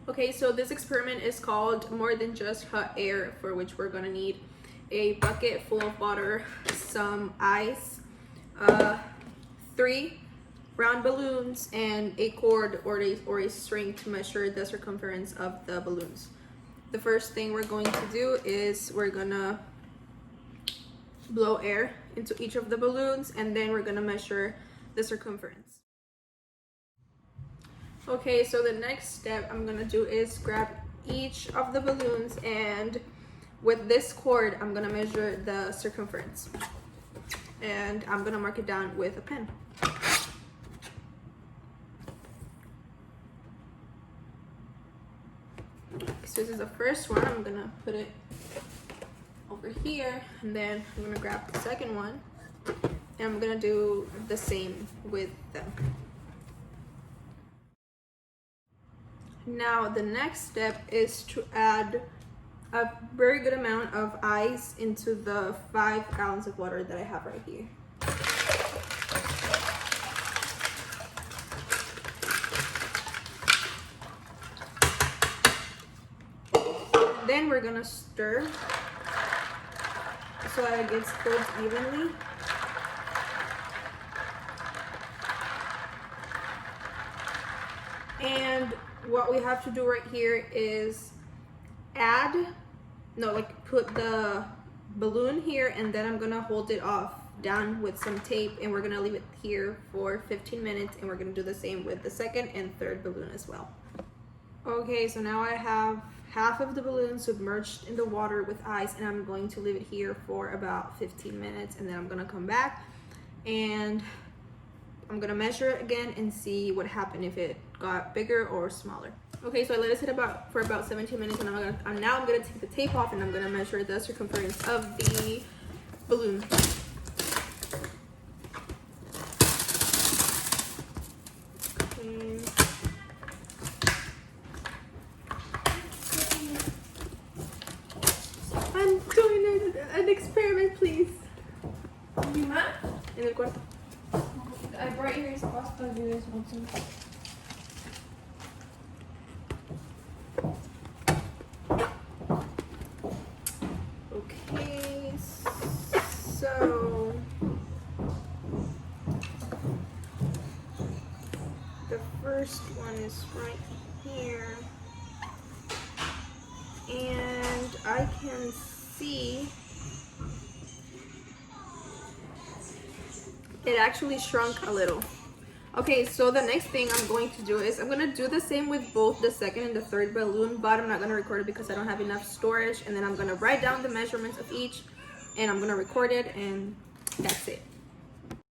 Okay, so this experiment is called More Than Just Hot Air, for which we're gonna need a bucket full of water, some ice, 3 round balloons, and a cord or a string to measure the circumference of the balloons. The first thing we're going to do is we're gonna blow air into each of the balloons, and then we're gonna measure the circumference. Okay, so the next step I'm gonna do is grab each of the balloons, and with this cord I'm gonna measure the circumference, and I'm gonna mark it down with a pen. So this is the first one. I'm gonna put it over here, and then I'm gonna grab the second one, and I'm gonna do the same with them. Now the next step is to add a very good amount of ice into the 5 gallons of water that I have right here. Then we're gonna stir so that it gets filled evenly. And what we have to do right here is put the balloon here, and then I'm gonna hold it off down with some tape, and we're gonna leave it here for 15 minutes, and we're gonna do the same with the second and third balloon as well. Okay, so now I have half of the balloon submerged in the water with ice, and I'm going to leave it here for about 15 minutes, and then I'm gonna come back and I'm gonna measure it again and see what happened, if it got bigger or smaller. Okay, so I let it sit for about 17 minutes, and now I'm gonna take the tape off, and I'm gonna measure the circumference of the balloon. I'm doing an experiment, please. ¿Mi mamá? En el cuarto. I brought yours pasta if you guys want some. Okay, so the first one is right here, and I can see it actually shrunk a little. Okay, so the next thing I'm going to do is I'm gonna do the same with both the second and the third balloon, but I'm not gonna record it because I don't have enough storage. And then I'm gonna write down the measurements of each, and I'm gonna record it, and that's it.